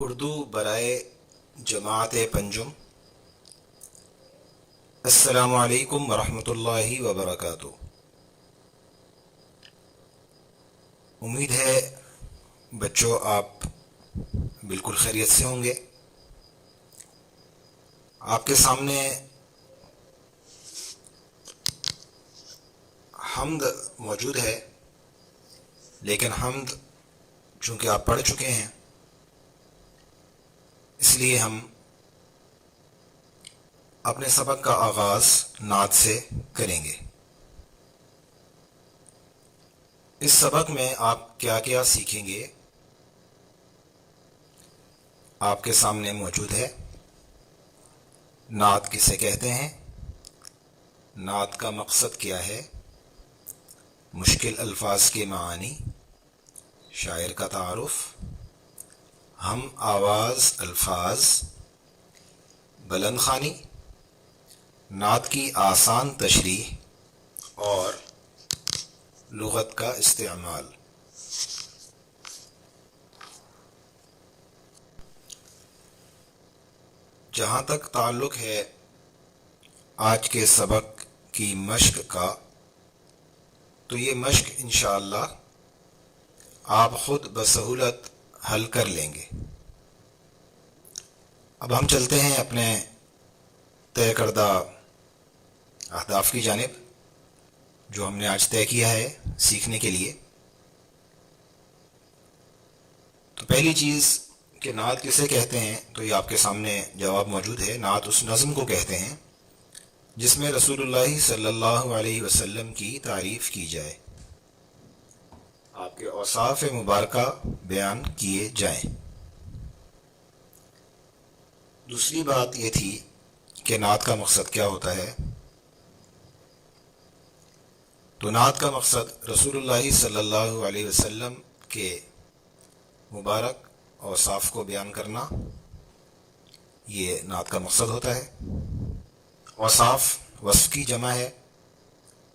اردو برائے جماعت پنجم۔ السلام علیکم ورحمۃ اللہ وبرکاتہ۔ امید ہے بچوں آپ بالکل خیریت سے ہوں گے۔ آپ کے سامنے حمد موجود ہے، لیکن حمد چونکہ آپ پڑھ چکے ہیں اس لیے ہم اپنے سبق کا آغاز نعت سے کریں گے۔ اس سبق میں آپ کیا کیا سیکھیں گے آپ کے سامنے موجود ہے۔ نعت کسے کہتے ہیں، نعت کا مقصد کیا ہے، مشکل الفاظ کے معانی، شاعر کا تعارف، ہم آواز الفاظ، بلند خوانی، نعت کی آسان تشریح اور لغت کا استعمال۔ جہاں تک تعلق ہے آج کے سبق کی مشق کا، تو یہ مشق انشاءاللہ آپ خود بسہولت حل کر لیں گے۔ اب ہم چلتے ہیں اپنے طے کردہ اہداف کی جانب جو ہم نے آج طے کیا ہے سیکھنے کے لیے۔ تو پہلی چیز کہ نعت کسے کہتے ہیں، تو یہ آپ کے سامنے جواب موجود ہے۔ نعت اس نظم کو کہتے ہیں جس میں رسول اللہ صلی اللہ علیہ وسلم کی تعریف کی جائے، آپ کے اوصاف مبارکہ بیان کیے جائیں۔ دوسری بات یہ تھی کہ نعت کا مقصد کیا ہوتا ہے۔ تو نعت کا مقصد رسول اللہ صلی اللہ علیہ وسلم کے مبارک اوصاف کو بیان کرنا، یہ نعت کا مقصد ہوتا ہے۔ اوصاف وصف کی جمع ہے۔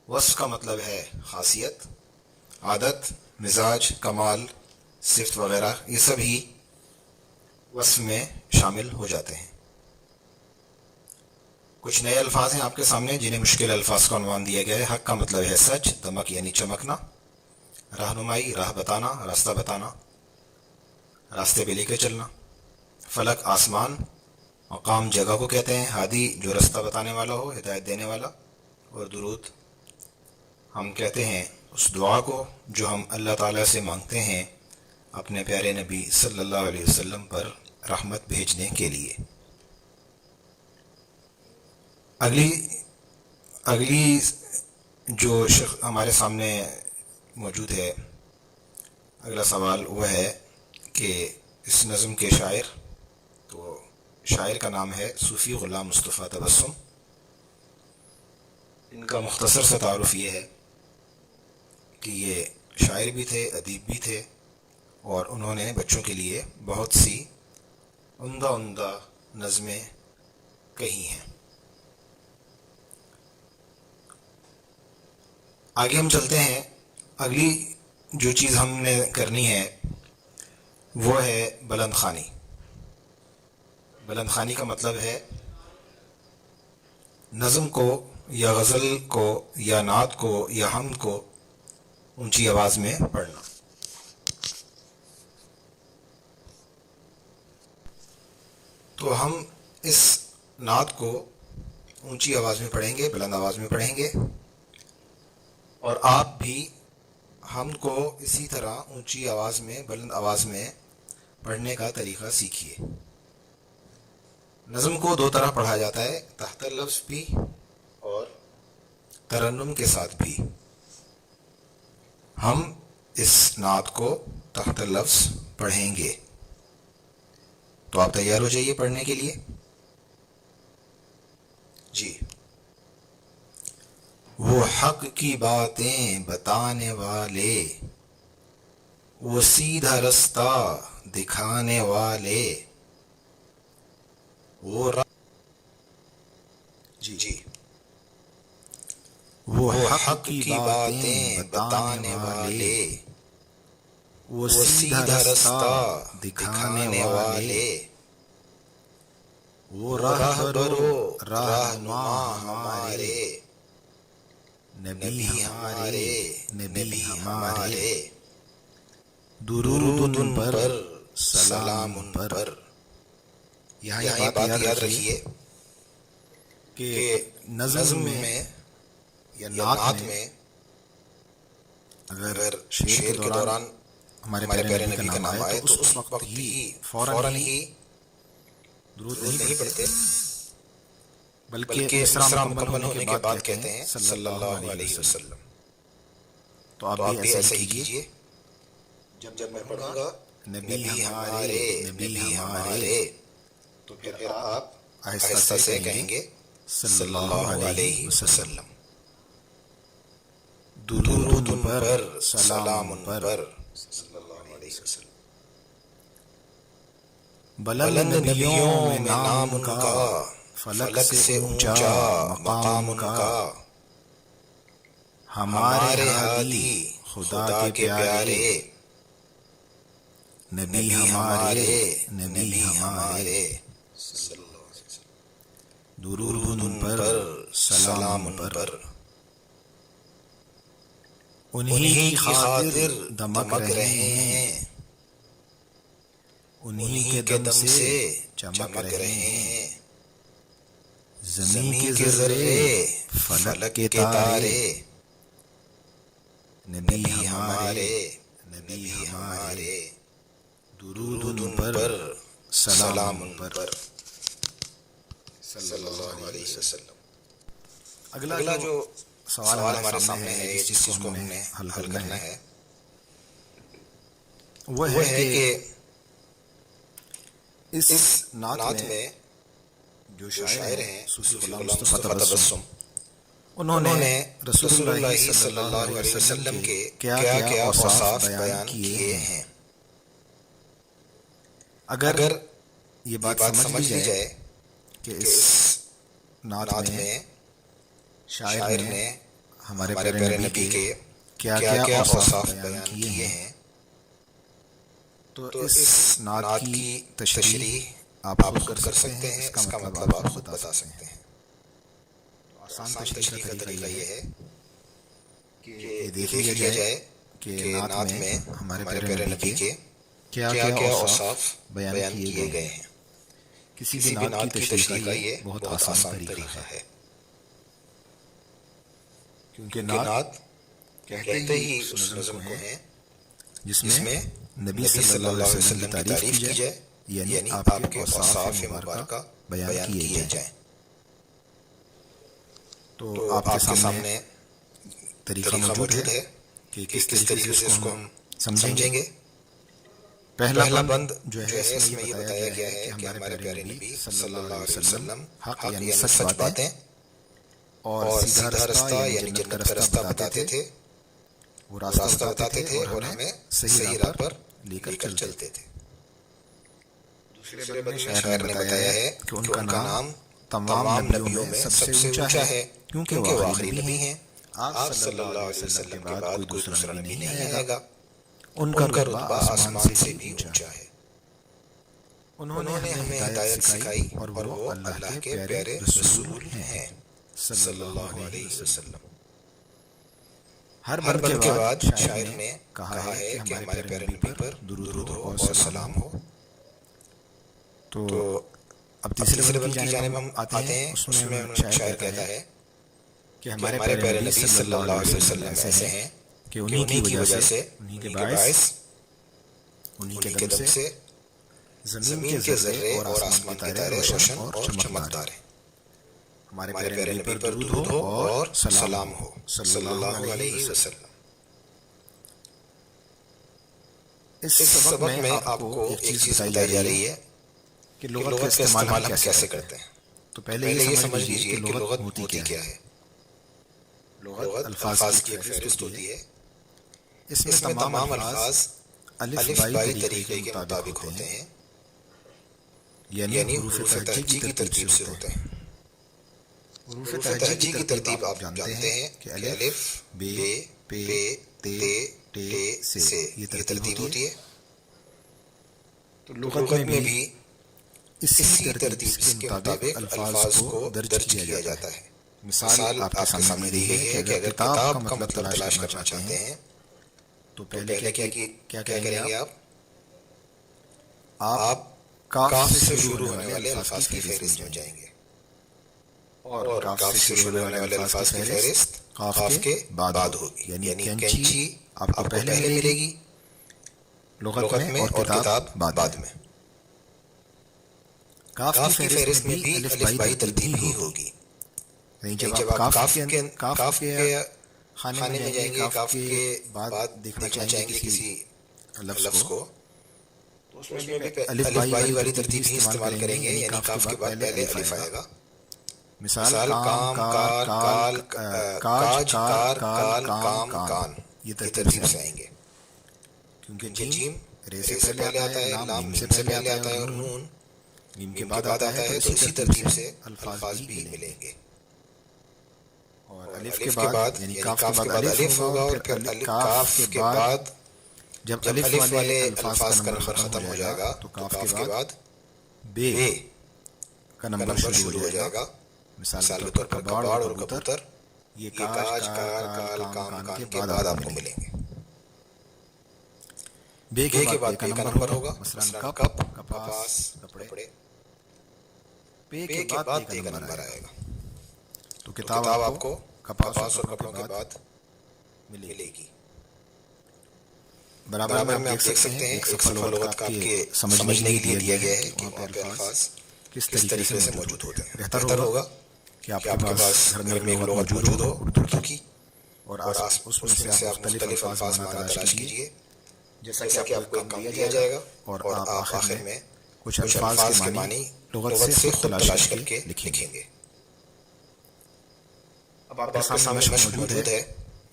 وصف کا مطلب ہے خاصیت، عادت، مزاج، کمال، صفت وغیرہ، یہ سب ہی وصف میں شامل ہو جاتے ہیں۔ کچھ نئے الفاظ ہیں آپ کے سامنے جنہیں مشکل الفاظ کا عنوان دیا گیا ہے۔ حق کا مطلب ہے سچ، دمک یعنی چمکنا، رہنمائی راہ بتانا، راستہ بتانا، راستے پہ لے کے چلنا، فلک آسمان، مقام جگہ کو کہتے ہیں، ہادی جو رستہ بتانے والا ہو، ہدایت دینے والا، اور درود ہم کہتے ہیں اس دعا کو جو ہم اللہ تعالیٰ سے مانگتے ہیں اپنے پیارے نبی صلی اللہ علیہ وسلم پر رحمت بھیجنے کے لیے۔ اگلی جو ہمارے سامنے موجود ہے، اگلا سوال وہ ہے کہ اس نظم کے شاعر، تو شاعر کا نام ہے صوفی غلام مصطفیٰ تبسم۔ ان کا مختصر سا تعارف یہ ہے کہ یہ شاعر بھی تھے، ادیب بھی تھے، اور انہوں نے بچوں کے لیے بہت سی عمدہ نظمیں کہی ہیں۔ آگے ہم چلتے ہیں۔ اگلی جو چیز ہم نے کرنی ہے وہ ہے بلند خوانی۔ بلند خوانی کا مطلب ہے نظم کو یا غزل کو یا نعت کو یا حمد کو اونچی آواز میں پڑھنا۔ تو ہم اس نعت کو اونچی آواز میں پڑھیں گے، بلند آواز میں پڑھیں گے، اور آپ بھی حمد کو اسی طرح اونچی آواز میں، بلند آواز میں پڑھنے کا طریقہ سیکھیے۔ نظم کو دو طرح پڑھا جاتا ہے، تحت لفظ بھی اور ترنم کے ساتھ بھی۔ ہم اس نعت کو تحت لفظ پڑھیں گے، تو آپ تیار ہو جائیے پڑھنے کے لیے۔ جی۔ وہ حق کی باتیں بتانے والے، وہ سیدھا رستہ دکھانے والے، وہ جی وہ حق کی باتیں بتانے والے، وہ سیدھا رستہ دکھانے والے، وہ راہبرو رہنما ہمارے، نبی ہمارے نبی ہمارے، درود ان پر سلام ان پر۔ یہاں یہ بات یاد رکھیے کہ نظم میں یا نعت میں اگر شعر کے دوران ہمارے پیارے نبی کا نام آئے تو اس وقت ہی فوراً ہی درود نہیں پڑھتے، بلکہ مصرع مکمل ہونے کے بعد کہتے ہیں صلی اللہ علیہ وسلم۔ تو آپ بھی ایسا ہی کیجئے، جب میں پڑھوں گا نبی ہمارے نبی ہمارے، تو پھر آپ آہستہ سے کہیں گے صلی اللہ علیہ وسلم۔ درود ان پر سلام ان پر، صلی اللہ علیہ وسلم۔ بلند نبیوں میں نام ان کا، فلک سے اونچا مقام ان کا، ہمارے ہادی خدا کے پیارے، نبی ہمارے نبی ہمارے، درود ان پر سلام ان پر۔ انہی کی خاطر دمک رہے ہیں، انہی کے دم سے چمک رہے ہیں، زمین کے ذرے فلک کے تارے، نبی ہمارے نبی ہمارے، درود ان پر سلام ان پر، صلی اللہ علیہ وسلم۔ اگلا جو سوال ہمارے سامنے ہے، جس چیز کو ہم نے حل کرنا ہے، وہ ہے کہ اس نعت میں جو شاعر ہیں صوفی غلام مصطفیٰ تبسم، انہوں نے رسول اللہ صلی اللہ علیہ وسلم کے کیا کیا اوصاف بیان کیے ہیں۔ اگر یہ بات سمجھ لی جائے کہ اس نعت میں شاعر نے ہمارے پیارے نبی کے کیا کیا اوصاف بیان کیے ہیں، تو اس نعت کی تشریح آپ خود کر سکتے ہیں، اس کا مطلب آپ خود بتا سکتے ہیں۔ آسان تشریح کا طریقہ یہ ہے کہ یہ دیکھ لیا جائے کہ نعت میں ہمارے پیارے نبی کے کیا کیا اوصاف بیان کیے گئے ہیں۔ کسی بھی نعت کی تشریح کا یہ بہت آسان طریقہ ہے، کیونکہ نعت کہتے ہی اس نظم کو ہے جس میں نبی صلی اللہ علیہ وسلم کی تعریف کی جائے، یعنی آپ کے اوصاف مبارکہ بیان کیے جائیں۔ تو آپ کے سامنے طریقہ موجود ہے کہ کس طریقے سے اس کو ہم سمجھیں گے۔ پہلا بند جو ہے اس میں یہ بتایا گیا ہے کہ ہمارے پیارے نبی صلی اللہ علیہ وسلم حق یعنی سچ باتیں اور سیدھا رستہ یعنی جنت کا رستہ بتاتے تھے، وہ راستہ بتاتے تھے اور ہمیں صحیح راہ پر لے کر چلتے تھے۔ دوسرے بند میں شاعر نے بتایا ہے کہ ان کا نام تمام نبیوں میں سب سے اونچا ہے، کیونکہ وہ آخری نبی ہیں، آپ صلی اللہ علیہ وسلم کے بعد کوئی دوسرا نبی نہیں آئے گا، ان کا رتبہ آسمان سے بھی اونچا ہے۔ انہوں نے ہمیں ہدایت سکھائی اور وہ اللہ کے پیارے رسول ہیں، صلی اللہ علیہ وسلم۔ ہر بند کے بعد شاعر نے کہا ہے کہ ہمارے پیارے نبی پر درود ہو اور سلام ہو۔ تو اب تیسرے بند کی جانب ہم آتے ہیں، اس میں شاعر کہتا ہے کہ ہمارے پیارے نبی صلی اللہ علیہ وسلم ایسے ہیں کہ انہی کی وجہ سے، انہی کے باعث، انہی کے دم سے زمین کے ذرے اور آسمان کے تارے روشن اور چمکدار ہیں۔ ہمارے پیارے نبی پر درود ہو اور سلام ہو، صلی اللہ علیہ وسلم۔ اس سبق میں آپ کو ایک چیز بتائی جا رہی ہے کہ لغت کا استعمال ہم کیسے کرتے ہیں۔ تو پہلے یہ سمجھ لیجیے کہ لغت ہوتی کیا ہے۔ لغت الفاظ کی فہرست ہوتی ہے، اس میں تمام الفاظ الف بائی طریقے کے مطابق ہوتے ہیں، یعنی حروف تہجی کی ترتیب سے ہوتے ہیں۔ حروف تہجی کی ترتیب آپ جانتے ہیں کہ الف، بے، پے، تے، ٹے سے یہ ترتیب ہوتی ہے. تو تو لغت لغت میں میں بھی بھی اسی ترتیب کے مطابق الفاظ کو درج کیا جاتا ہے. مثال آپ کے سامنے دی گئی ہے کہ اگر کتاب کا مطلب تلاش کرنا چاہتے ہیں تو تو پہلے پہلے کیا کیا کریں گے آپ؟ آپ آپ کاف سے شروع ہونے والے الفاظ کی فہرست میں جائیں گے اور کاف سے شروع ہونے والے الفاظ کی فہرست کاف کے بعد ہوگی. یعنی کینچی آپ کو پہلے ملے گی لغت میں اور کتاب بعد میں. کاف کی فہرست میں بھی الف بائی ترتیب ہی ہوگی. یعنی جب آپ کاف کے خانے میں جائیں گے کاف کے بعد دیکھنا چاہیں گے کسی لفظ کو تو اس میں بھی الف بائی والی ترتیب ہی استعمال کریں گے. یعنی کاف کے بعد پہلے الف آئے گا. مثال کام کار کال کاج کار کال کام کان یہ ترتیب سے آئیں گے. کیونکہ جیم رے سے پہلے آتا ہے, لام میم سے پہلے آتا ہے اور نون میم کے بعد آتا ہے. تو اسی ترتیب سے الفاظ بھی ملیں گے. اور الف کے بعد یعنی کاف کے بعد الف ہوگا اور پھر کاف کے بعد جب الف والے الفاظ کا نمبر ختم ہو جائے گا تو کاف کے بعد بے کا نمبر شروع ہو جائے گا. مثال کے طور پر کباڑ اور کبوتر یہ کاج کار کال کام کان کے بعد آپ کو ملیں گے. بے کے بعد بے کا نمبر ہوگا. مثلاً کپ کپاس کپڑے. بے کے بعد بے کا نمبر آئے گا. تو کتاب آپ کو کپاس اور کپڑوں کے بعد ملے گی. برابر میں آپ دیکھ سکتے ہیں ایک صفحہ لغت کا آپ کے سمجھنے کے لیے دیا گیا ہے کہ وہاں پہ الفاظ کس طریقے سے موجود ہوتے ہیں. بہتر ہوگا کہ آپ کے پاس گھر میں ایک لغت موجود ہو اردو کی اور اس میں سے آپ مختلف الفاظ معنی تلاش کیجیے. جیسا کہ آپ کو ایک کام دیا جائے گا اور آپ آخر میں کچھ الفاظ کے معنی لغت سے خود تلاش کر کے لکھیں گے. اب آپ کے سامنے مشق موجود ہے.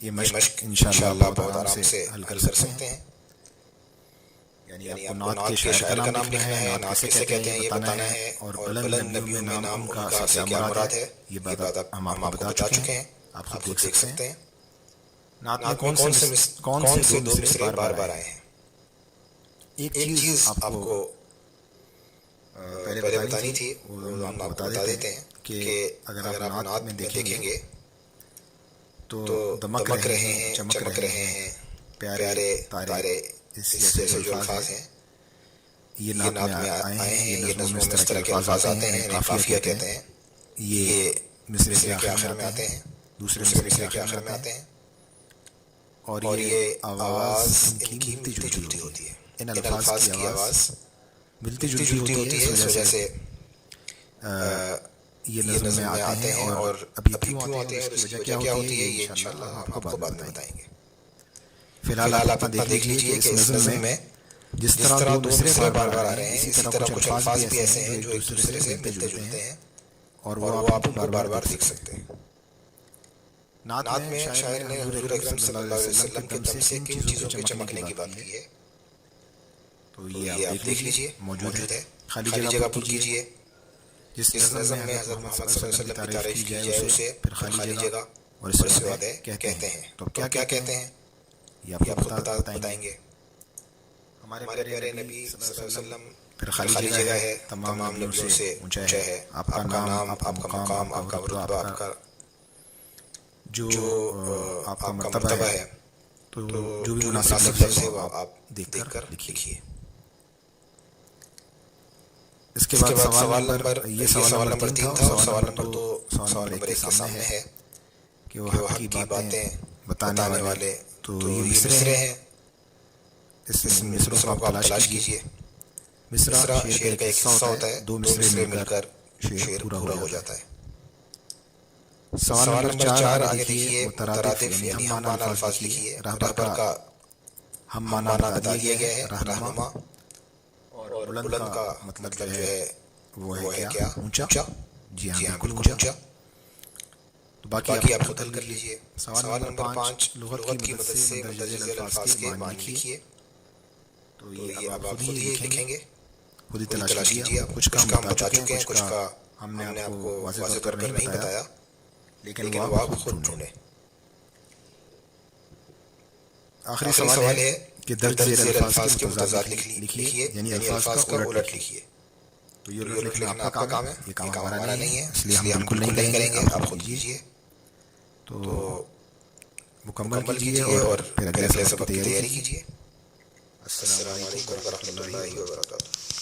یہ مشق انشاءاللہ بہت آرام سے حل کر سکتے ہیں. یعنی آپ کو نعت کے شاعر کا نام لکھنا ہے, نعت کسے کہتے ہیں یہ بتانا ہے اور بلند نبیوں میں نام ان کا سے کیا مراد ہے. یہ بات ہم آپ کو بتا چکے ہیں, آپ خود دیکھ سکتے ہیں. نعت میں کون سے دو مصرے بار بار آئے ہیں. ایک چیز آپ کو پہلے بتانی تھی وہ ہم آپ کو بتا دیتے ہیں کہ اگر آپ نعت میں دیکھیں گے تو دمک رہے ہیں چمک رہے ہیں پیارے تارے اس جیسے جو الفاظ ہیں یہ نعت میں آئے ہیں. یہ نظموں میں اس طرح کے الفاظ آتے ہیں, انہیں قافیہ کہتے ہیں. یہ مصرے کے آخر میں آتے ہیں, دوسرے مصرے کے آخر میں آتے ہیں اور یہ آواز ان کی ملتی جلتی ہوتی ہے. ان الفاظ کی آواز ملتی جلتی ہوتی ہے. اس وجہ سے یہ نظم میں آتے ہیں اور ابھی کیوں آتے ہیں اور اس کی وجہ کیا ہوتی ہے یہ انشاءاللہ ہم آپ کو بعد میں بتائیں گے. فی الحال آپ اتنا دیکھ لیجئے کہ اس نظم میں جس طرح دو مصرے بار بار آ رہے ہیں اسی طرح کچھ الفاظ بھی ایسے ہیں جو ایک دوسرے سے ملتے جلتے ہیں اور وہ آپ ان کو بار بار دیکھ سکتے ہیں. نعت میں شاعر نے حضور اکرم صلی اللہ علیہ وسلم کے دم سے کن چیزوں کے چمکنے کی بات کی ہے. تو یہ آپ دیکھ لیجئے موجود ہے. خالی جگہ پر کیجئے. جس نظم میں حضرت محمد صلی اللہ علیہ وسلم کی تعریف کی جائے اسے پھر خالی جگہ اور اس کے بعد کہتے ہیں. تو کیا کہتے ہیں یہ آپ کو بتائیں گے. ہمارے پیارے نبی صلی اللہ علیہ وسلم پھر خالی جگہ ہے, تمام نبیوں سے اونچا ہے. آپ کا نام, آپ کا مقام, آپ کا رتبہ, آپ کا جو آپ کا مرتبہ ہے تو جو بھی مناسب لفظ ہے وہ آپ دیکھ کر لکھیے. اس کے بعد سوال نمبر 3 تھا اور سوال نمبر 2 سوال نمبر 1 کے سامنے ہے کہ وہ حق کی باتیں بتانے والے تو یہ مصرے ہیں. اس مصروں کو آپ تلاش کیجئے. مصرع شعر کا ایک حصہ ہوتا ہے, دو مصرے مل کر شعر پورا ہو جاتا ہے. سوال نمبر 4 آگے دیکھیے مترادف یعنی ہم معنی الفاظ لکھیے. رہبر کا ہم معنی بتا دیا گیا ہے رہنما, اور بلند کا مطلب جو ہے وہ ہے کیا اونچا. جی ہاں بالکل اونچا. تو باقی آپ خود حل کر لیجئے. سوال نمبر 5 لغت کی مدد سے مندرجہ ذیل الفاظ کے معنی لکھیے. تو یہ اب آپ خود ہی لکھیں گے, خود ہی تلاش کیجیے. کچھ کام بتا چکے ہیں, کچھ کا ہم نے آپ کو واضح طور پر نہیں بتایا لیکن وہ آپ خود ڈھونڈیں. آخری سوال ہے کہ درج ذیل الفاظ کے متضاد لکھیے، یعنی الفاظ کا الٹ لکھیے. تو یہ الٹ لکھنا آپ کا کام ہے، یہ کام ہمارا نہیں ہے، اس لیے ہم بالکل نہیں کریں گے. آپ خود کیجیے. تو مکمل کیجیے اور پھر اگلے سبق کی تیاری کیجیے. السلام علیکم ورحمۃ اللہ وبرکاتہ.